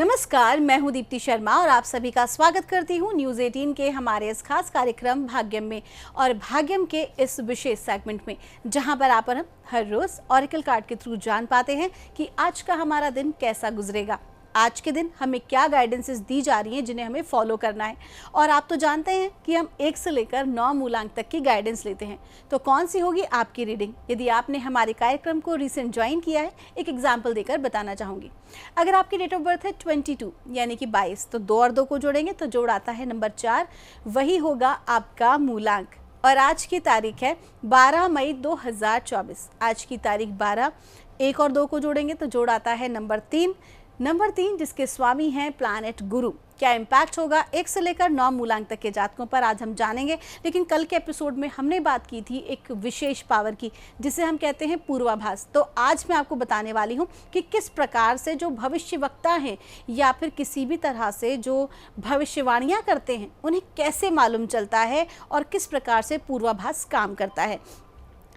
नमस्कार, मैं हूं दीप्ति शर्मा और आप सभी का स्वागत करती हूं न्यूज़ 18 के हमारे इस खास कार्यक्रम भाग्यम में। और भाग्यम के इस विशेष सेगमेंट में जहां पर आप और हम हर रोज ऑरेकल कार्ड के थ्रू जान पाते हैं कि आज का हमारा दिन कैसा गुजरेगा, आज के दिन हमें क्या गाइडेंसेस दी जा रही हैं जिन्हें हमें फॉलो करना है। और आप तो जानते हैं कि हम 1 से लेकर 9 मूलांक तक की गाइडेंस लेते हैं, तो कौन सी होगी आपकी रीडिंग। यदि आपने हमारे कार्यक्रम को रिसेंट ज्वाइन किया है, एक एग्जाम्पल देकर बताना चाहूँगी। अगर आपकी डेट ऑफ बर्थ है 22 यानी कि 22, तो 2 और 2 को जोड़ेंगे तो जोड़ आता है नंबर 4, वही होगा आपका मूलांक। और आज की तारीख है 12 मई 2024। आज की तारीख 12, 1 और 2 को जोड़ेंगे तो जोड़ आता है नंबर 3। नंबर 3 जिसके स्वामी हैं प्लैनेट गुरु। क्या इम्पैक्ट होगा 1 से लेकर 9 मूलांक तक के जातकों पर, आज हम जानेंगे। लेकिन कल के एपिसोड में हमने बात की थी एक विशेष पावर की, जिसे हम कहते हैं पूर्वाभास। तो आज मैं आपको बताने वाली हूँ कि किस प्रकार से जो भविष्यवक्ता हैं या फिर किसी भी तरह से जो भविष्यवाणियाँ करते हैं, उन्हें कैसे मालूम चलता है और किस प्रकार से पूर्वाभास काम करता है।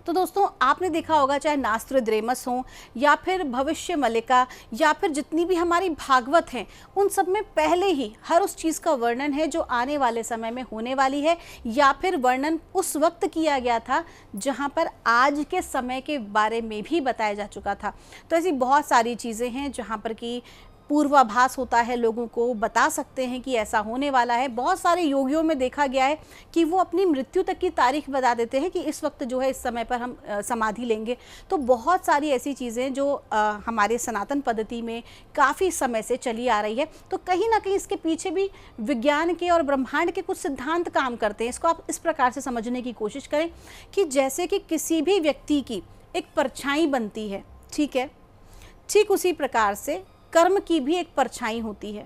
तो दोस्तों, आपने देखा होगा चाहे नास्त्रद्रेमस हो या फिर भविष्य मलिका या फिर जितनी भी हमारी भागवत हैं, उन सब में पहले ही हर उस चीज़ का वर्णन है जो आने वाले समय में होने वाली है, या फिर वर्णन उस वक्त किया गया था जहां पर आज के समय के बारे में भी बताया जा चुका था। तो ऐसी बहुत सारी चीज़ें हैं जहाँ पर कि पूर्वाभास होता है, लोगों को बता सकते हैं कि ऐसा होने वाला है। बहुत सारे योगियों में देखा गया है कि वो अपनी मृत्यु तक की तारीख बता देते हैं कि इस वक्त जो है इस समय पर हम समाधि लेंगे। तो बहुत सारी ऐसी चीज़ें जो हमारे सनातन पद्धति में काफ़ी समय से चली आ रही है। तो कहीं ना कहीं इसके पीछे भी विज्ञान के और ब्रह्मांड के कुछ सिद्धांत काम करते हैं। इसको आप इस प्रकार से समझने की कोशिश करें कि जैसे कि किसी भी व्यक्ति की एक परछाई बनती है, ठीक है, ठीक उसी प्रकार से कर्म की भी एक परछाई होती है।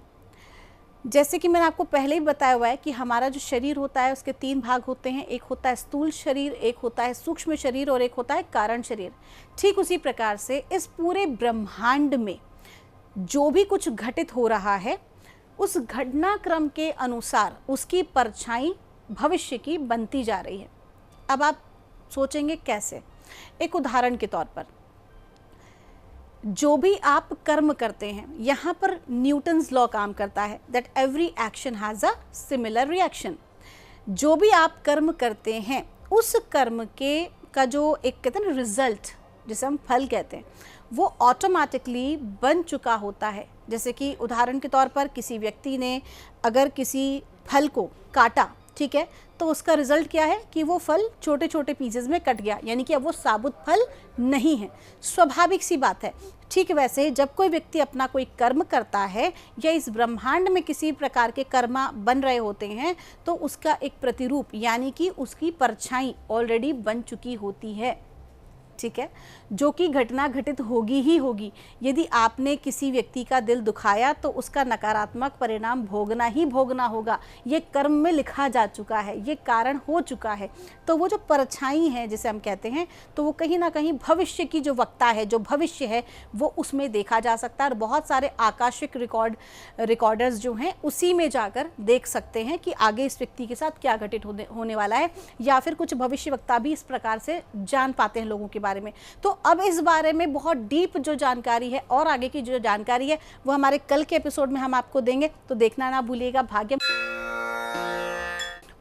जैसे कि मैंने आपको पहले ही बताया हुआ है कि हमारा जो शरीर होता है उसके 3 भाग होते हैं। एक होता है स्थूल शरीर, एक होता है सूक्ष्म शरीर और एक होता है कारण शरीर। ठीक उसी प्रकार से इस पूरे ब्रह्मांड में जो भी कुछ घटित हो रहा है, उस घटनाक्रम के अनुसार उसकी परछाई भविष्य की बनती जा रही है। अब आप सोचेंगे कैसे। एक उदाहरण के तौर पर, जो भी आप कर्म करते हैं, यहाँ पर न्यूटन्स लॉ काम करता है, that every action has a similar reaction. जो भी आप कर्म करते हैं, उस कर्म के का जो एक कहते हैं ना रिजल्ट, जिसे हम फल कहते हैं, वो ऑटोमेटिकली बन चुका होता है। जैसे कि उदाहरण के तौर पर किसी व्यक्ति ने अगर किसी फल को काटा, ठीक है, तो उसका रिजल्ट क्या है कि वो फल छोटे छोटे पीसेस में कट गया, यानी कि अब वो साबुत फल नहीं है। स्वाभाविक सी बात है। ठीक वैसे जब कोई व्यक्ति अपना कोई कर्म करता है या इस ब्रह्मांड में किसी प्रकार के कर्म बन रहे होते हैं, तो उसका एक प्रतिरूप यानी कि उसकी परछाई ऑलरेडी बन चुकी होती है, ठीक है, जो कि घटना घटित होगी ही होगी। यदि आपने किसी व्यक्ति का दिल दुखाया तो उसका नकारात्मक परिणाम भोगना ही भोगना होगा। ये कर्म में लिखा जा चुका है, ये कारण हो चुका है। तो वो जो परछाई है जिसे हम कहते हैं, तो वो कहीं ना कहीं भविष्य की जो वक्ता है, जो भविष्य है, वो उसमें देखा जा सकता है। और बहुत सारे आकाशिक रिकॉर्डर्स जो हैं उसी में जाकर देख सकते हैं कि आगे इस व्यक्ति के साथ क्या घटित होने वाला है, या फिर कुछ भविष्य वक्ता भी इस प्रकार से जान पाते हैं लोगों के बारे में। तो अब इस बारे में बहुत डीप जो जानकारी है और आगे की जो जानकारी है वो हमारे कल के एपिसोड में हम आपको देंगे, तो देखना ना भूलिएगा भाग्यम।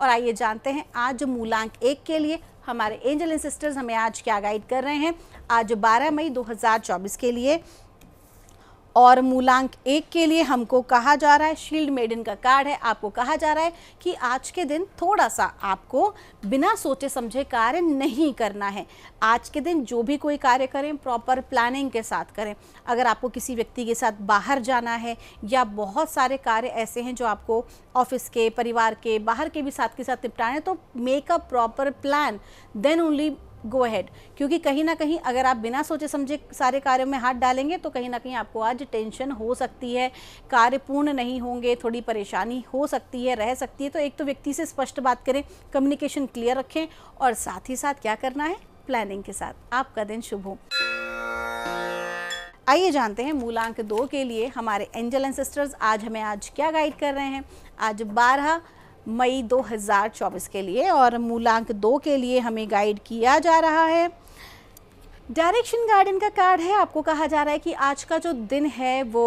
और आइए जानते हैं आज मूलांक 1 के लिए हमारे एंजल एंड सिस्टर्स हमें आज क्या गाइड कर रहे हैं। आज 12 मई 2024 के लिए और मूलांक 1 के लिए हमको कहा जा रहा है, शील्ड मेडन का कार्ड है, आपको कहा जा रहा है कि आज के दिन थोड़ा सा आपको बिना सोचे समझे कार्य नहीं करना है। आज के दिन जो भी कोई कार्य करें प्रॉपर प्लानिंग के साथ करें। अगर आपको किसी व्यक्ति के साथ बाहर जाना है या बहुत सारे कार्य ऐसे हैं जो आपको ऑफिस के, परिवार के, बाहर के भी साथ के साथ निपटाने हैं, तो make a proper plan, then only go ahead. क्योंकि कहीं ना कहीं अगर आप बिना सोचे समझे सारे कार्यों में हाथ डालेंगे तो कहीं ना कहीं आपको आज टेंशन हो सकती है, कार्य पूर्ण नहीं होंगे, थोड़ी परेशानी हो सकती है, रह सकती है। तो एक तो व्यक्ति से स्पष्ट बात करें, कम्युनिकेशन क्लियर रखें और साथ ही साथ क्या करना है, प्लानिंग के साथ। आपका दिन शुभ हो। आइए जानते हैं मूलांक 2 के लिए हमारे एंजल एंड सिस्टर्स आज क्या गाइड कर रहे हैं। आज 12 मई 2024 के लिए और मूलांक 2 के लिए हमें गाइड किया जा रहा है डायरेक्शन गार्डन का कार्ड है। आपको कहा जा रहा है कि आज का जो दिन है वो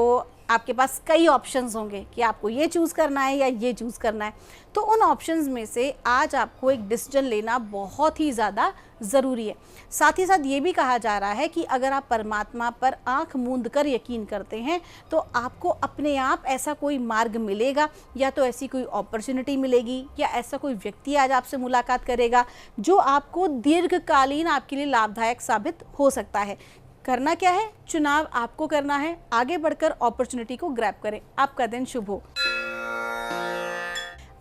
आपके पास कई ऑप्शंस होंगे कि आपको ये चूज़ करना है या ये चूज़ करना है। तो उन ऑप्शंस में से आज आपको एक डिसीजन लेना बहुत ही ज़्यादा ज़रूरी है। साथ ही साथ ये भी कहा जा रहा है कि अगर आप परमात्मा पर आंख मूंद कर यकीन करते हैं तो आपको अपने आप ऐसा कोई मार्ग मिलेगा, या तो ऐसी कोई अपॉर्चुनिटी मिलेगी या ऐसा कोई व्यक्ति आज आपसे मुलाकात करेगा जो आपको दीर्घकालीन आपके लिए लाभदायक साबित हो सकता है। करना क्या है? चुनाव आपको करना है। आगे बढ़कर अपॉर्चुनिटी को ग्रैब करें। आपका दिन शुभ हो।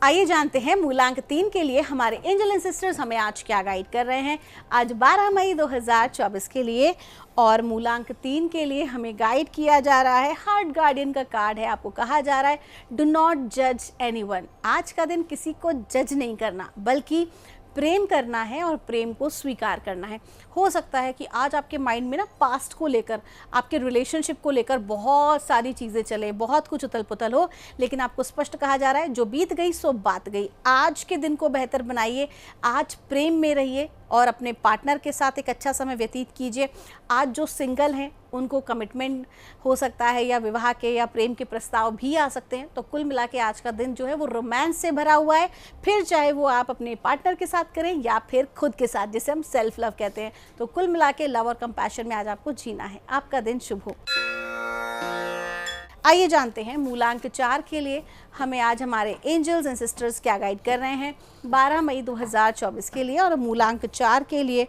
आइए जानते हैं मूलांक 3 के लिए हमारे एंजल एंड सिस्टर्स हमें आज क्या गाइड कर रहे हैं। आज 12 मई 2024 के लिए और मूलांक 3 के लिए हमें गाइड किया जा रहा है, हार्ट गार्डियन का कार्ड है। आपको कहा जा रहा है डू नॉट जज एनीवन। आज का दिन किसी को जज नहीं करना बल्कि प्रेम करना है और प्रेम को स्वीकार करना है। हो सकता है कि आज आपके माइंड में ना पास्ट को लेकर, आपके रिलेशनशिप को लेकर बहुत सारी चीज़ें चले, बहुत कुछ उथल पुथल हो, लेकिन आपको स्पष्ट कहा जा रहा है जो बीत गई सो बात गई। आज के दिन को बेहतर बनाइए, आज प्रेम में रहिए और अपने पार्टनर के साथ एक अच्छा समय व्यतीत कीजिए। आज जो सिंगल हैं उनको कमिटमेंट हो सकता है या विवाह के या प्रेम के प्रस्ताव भी आ सकते हैं। तो कुल मिला के आज का दिन जो है वो रोमांस से भरा हुआ है, फिर चाहे वो आप अपने पार्टनर के साथ करें या फिर खुद के साथ, जिसे हम सेल्फ लव कहते हैं। तो कुल मिला के लव और कंपैशन में आज आपको जीना है। आपका दिन शुभ हो। आइए जानते हैं मूलांक 4 के लिए हमें आज हमारे एंजल्स एंड सिस्टर्स क्या गाइड कर रहे हैं 12 मई 2024 के लिए। और मूलांक 4 के लिए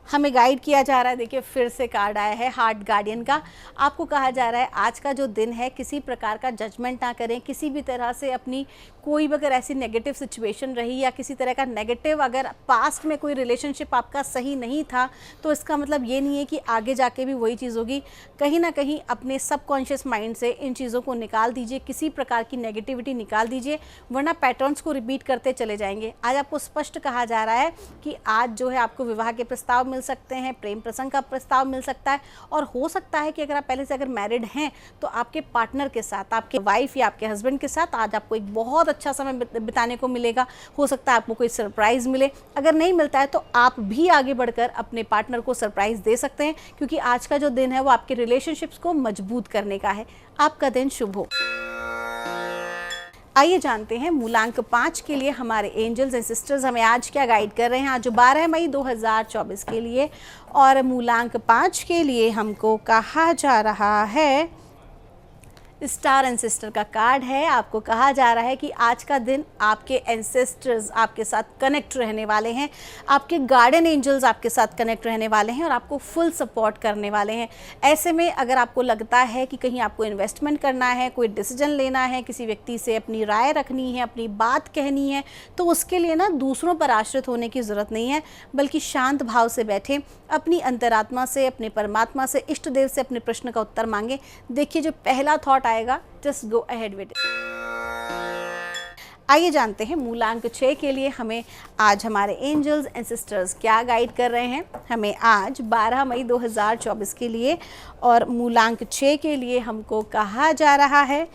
हमें गाइड किया जा रहा है, देखिए फिर से कार्ड आया है हार्ट गार्डियन का। आपको कहा जा रहा है आज का जो दिन है किसी प्रकार का जजमेंट ना करें, किसी भी तरह से अपनी कोई भी अगर ऐसी नेगेटिव सिचुएशन रही या किसी तरह का नेगेटिव, अगर पास्ट में कोई रिलेशनशिप आपका सही नहीं था तो इसका मतलब ये नहीं है कि आगे जाके भी वही चीज़ होगी। कहीं ना कहीं अपने सबकॉन्शियस माइंड से इन चीज़ों को निकाल दीजिए, किसी प्रकार की नेगेटिविटी निकाल दीजिए, वरना पैटर्न्स को रिपीट करते चले जाएंगे। आज आपको स्पष्ट कहा जा रहा है कि आज जो है आपको विवाह के प्रस्ताव मिल सकते हैं, प्रेम प्रसंग का प्रस्ताव मिल सकता है, और हो सकता है कि अगर आप पहले से अगर मैरिड हैं तो आपके पार्टनर के साथ, आपके वाइफ या आपके हस्बैंड के साथ आज आपको एक बहुत अच्छा समय बिताने को मिलेगा। हो सकता है आपको कोई सरप्राइज़ मिले, अगर नहीं मिलता है तो आप भी आगे बढ़कर अपने पार्टनर को सरप्राइज़ दे सकते हैं, क्योंकि आज का जो दिन है वो आपके रिलेशनशिप्स को मजबूत करने का है। आपका दिन शुभ हो। आइए जानते हैं मूलांक 5 के लिए हमारे एंजल्स एंड सिस्टर्स हमें आज क्या गाइड कर रहे हैं आज 12 मई 2024 के लिए। और मूलांक 5 के लिए हमको कहा जा रहा है स्टार एंसेस्टर का कार्ड है। आपको कहा जा रहा है कि आज का दिन आपके एंसेस्टर्स आपके साथ कनेक्ट रहने वाले हैं, आपके गार्डियन एंजल्स आपके साथ कनेक्ट रहने वाले हैं और आपको फुल सपोर्ट करने वाले हैं। ऐसे में अगर आपको लगता है कि कहीं आपको इन्वेस्टमेंट करना है, कोई डिसीजन लेना है, किसी व्यक्ति से अपनी राय रखनी है, अपनी बात कहनी है, तो उसके लिए ना दूसरों पर आश्रित होने की ज़रूरत नहीं है, बल्कि शांत भाव से बैठें, अपनी अंतरात्मा से, अपने परमात्मा से, इष्ट देव से अपने प्रश्न का उत्तर मांगे। देखिए जो पहला थॉट आएगा just go ahead with it. आइए जानते हैं मूलांक 6 के लिए हमें आज हमारे एंजल्स एंड सिस्टर्स क्या गाइड कर रहे हैं हमें आज 12 मई 2024 के लिए। और मूलांक 6 के लिए हमको कहा जा रहा है,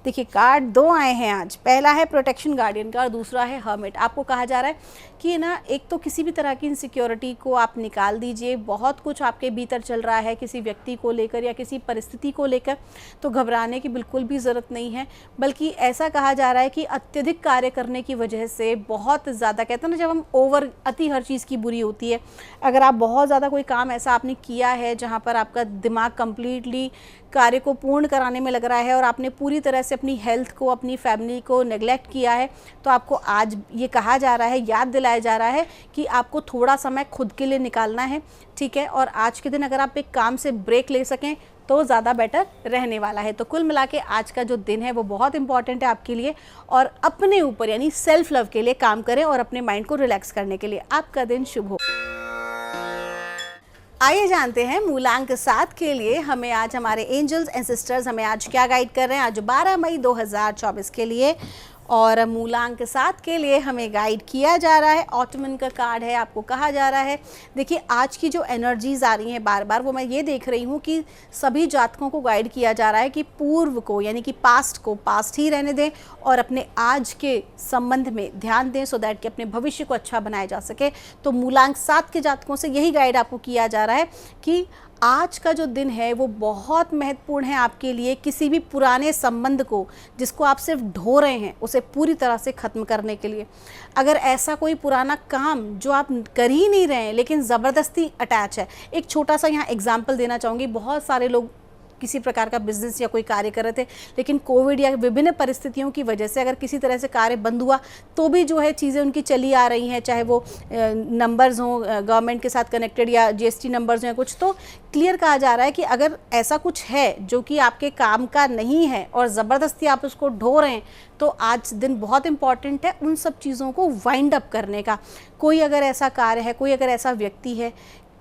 देखिए कार्ड दो आए हैं आज, पहला है प्रोटेक्शन गार्डियन का और दूसरा है हर्मिट। आपको कहा जा रहा है कि ना एक तो किसी भी तरह की इनसिक्योरिटी को आप निकाल दीजिए, बहुत कुछ आपके भीतर चल रहा है किसी व्यक्ति को लेकर या किसी परिस्थिति को लेकर, तो घबराने की बिल्कुल भी ज़रूरत नहीं है। बल्कि ऐसा कहा जा रहा है कि अत्यधिक कार्य करने की वजह से बहुत ज़्यादा, कहते हैं ना जब हम अति हर चीज़ की बुरी होती है, अगर आप बहुत ज़्यादा कोई काम ऐसा आपने किया है जहाँ पर आपका दिमाग कम्प्लीटली कार्य को पूर्ण कराने में लग रहा है और आपने पूरी तरह से अपनी हेल्थ को, अपनी फैमिली को नेग्लेक्ट किया है, तो आपको आज ये कहा जा रहा है, याद दिलाया जा रहा है कि आपको थोड़ा समय खुद के लिए निकालना है, ठीक है। और आज के दिन अगर आप एक काम से ब्रेक ले सकें तो ज़्यादा बेटर रहने वाला है। तो कुल मिला के आज का जो दिन है वो बहुत इंपॉर्टेंट है आपके लिए, और अपने ऊपर यानी सेल्फ लव के लिए काम करें और अपने माइंड को रिलैक्स करने के लिए। आपका दिन शुभ हो। आइए जानते हैं मूलांक 7 के लिए हमें आज हमारे एंजल्स एंड सिस्टर्स हमें आज क्या गाइड कर रहे हैं आज 12 मई 2024 के लिए। और मूलांक 7 के लिए हमें गाइड किया जा रहा है, ऑटमन का कार्ड है। आपको कहा जा रहा है, देखिए आज की जो एनर्जीज आ रही हैं बार बार, वो मैं ये देख रही हूँ कि सभी जातकों को गाइड किया जा रहा है कि पूर्व को यानी कि पास्ट को पास्ट ही रहने दें और अपने आज के संबंध में ध्यान दें, सो दैट कि अपने भविष्य को अच्छा बनाया जा सके। तो मूलांक 7 के जातकों से यही गाइड आपको किया जा रहा है कि आज का जो दिन है वो बहुत महत्वपूर्ण है आपके लिए। किसी भी पुराने संबंध को जिसको आप सिर्फ ढो रहे हैं उसे पूरी तरह से ख़त्म करने के लिए। अगर ऐसा कोई पुराना काम जो आप कर ही नहीं रहे हैं लेकिन ज़बरदस्ती अटैच है, एक छोटा सा यहाँ एग्जाम्पल देना चाहूँगी। बहुत सारे लोग किसी प्रकार का बिजनेस या कोई कार्य कर रहे थे, लेकिन कोविड या विभिन्न परिस्थितियों की वजह से अगर किसी तरह से कार्य बंद हुआ तो भी जो है चीज़ें उनकी चली आ रही हैं, चाहे वो नंबर्स हों गवर्नमेंट के साथ कनेक्टेड या जीएसटी नंबर्स हैं कुछ। तो क्लियर कहा जा रहा है कि अगर ऐसा कुछ है जो कि आपके काम का नहीं है और ज़बरदस्ती आप उसको ढो रहे हैं, तो आज दिन बहुत इंपॉर्टेंट है उन सब चीज़ों को वाइंड अप करने का। कोई अगर ऐसा कार्य है, कोई अगर ऐसा व्यक्ति है,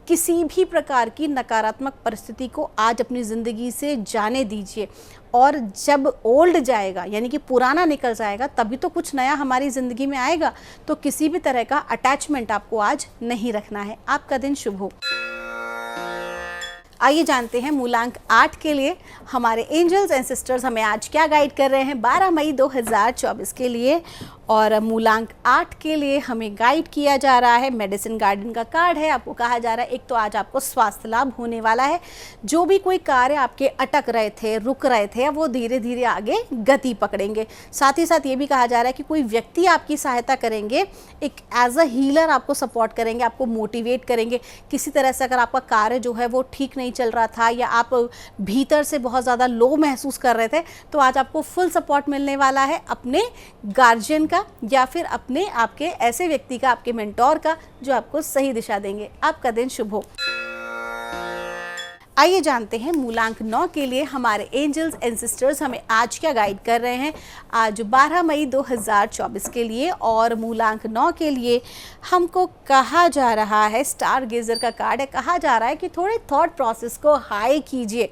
किसी भी प्रकार की नकारात्मक परिस्थिति को आज अपनी ज़िंदगी से जाने दीजिए। और जब ओल्ड जाएगा यानी कि पुराना निकल जाएगा तभी तो कुछ नया हमारी ज़िंदगी में आएगा। तो किसी भी तरह का अटैचमेंट आपको आज नहीं रखना है। आपका दिन शुभ हो। आइए जानते हैं मूलांक 8 के लिए हमारे एंजल्स एंड सिस्टर्स हमें आज क्या गाइड कर रहे हैं 12 मई 2024 के लिए। और मूलांक 8 के लिए हमें गाइड किया जा रहा है, मेडिसिन गार्डन का कार्ड है। आपको कहा जा रहा है एक तो आज आपको स्वास्थ्य लाभ होने वाला है। जो भी कोई कार्य आपके अटक रहे थे, रुक रहे थे, वो धीरे धीरे आगे गति पकड़ेंगे। साथ ही साथ ये भी कहा जा रहा है कि कोई व्यक्ति आपकी सहायता करेंगे, एक एज अ हीलर आपको सपोर्ट करेंगे, आपको मोटिवेट करेंगे। किसी तरह से अगर आपका कार्य जो है वो ठीक नहीं चल रहा था या आप भीतर से बहुत ज़्यादा लो महसूस कर रहे थे, तो आज आपको फुल सपोर्ट मिलने वाला है अपने गार्जियन का या फिर अपने आपके ऐसे व्यक्ति का, आपके मेंटोर का, जो आपको सही दिशा देंगे। आपका दिन शुभ हो। आइए जानते हैं मूलांक 9 के लिए हमारे एंजल्स एंड सिस्टर्स हमें आज क्या गाइड कर रहे हैं आज 12 मई 2024 के लिए। और मूलांक 9 के लिए हमको कहा जा रहा है, स्टार गेजर का कार्ड है, कहा जा रहा है कि थोड़े थॉट प्रोसेस को हाई कीजिए।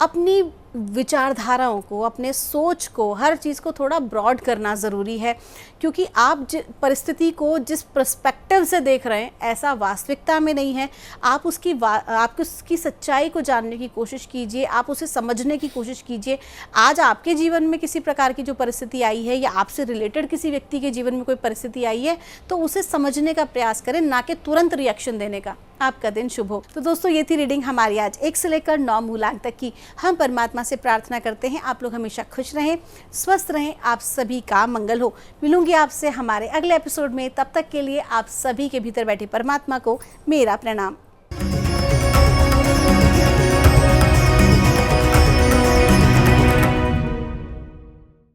अपनी विचारधाराओं को, अपने सोच को, हर चीज़ को थोड़ा ब्रॉड करना ज़रूरी है, क्योंकि आप परिस्थिति को जिस पर्सपेक्टिव से देख रहे हैं ऐसा वास्तविकता में नहीं है। आप उसकी सच्चाई को जानने की कोशिश कीजिए, आप उसे समझने की कोशिश कीजिए। आज आपके जीवन में किसी प्रकार की जो परिस्थिति आई है या आपसे रिलेटेड किसी व्यक्ति के जीवन में कोई परिस्थिति आई है, तो उसे समझने का प्रयास करें, ना कि तुरंत रिएक्शन देने का। आपका दिन शुभ हो। तो दोस्तों, ये थी रीडिंग हमारी आज 1 से लेकर 9 मूलांक तक की। हम परमात्मा से प्रार्थना करते हैं आप लोग हमेशा खुश रहें, स्वस्थ रहें, आप सभी का मंगल हो। मिलूंगी आपसे हमारे अगले एपिसोड में। तब तक के लिए आप सभी के भीतर बैठे परमात्मा को मेरा प्रणाम।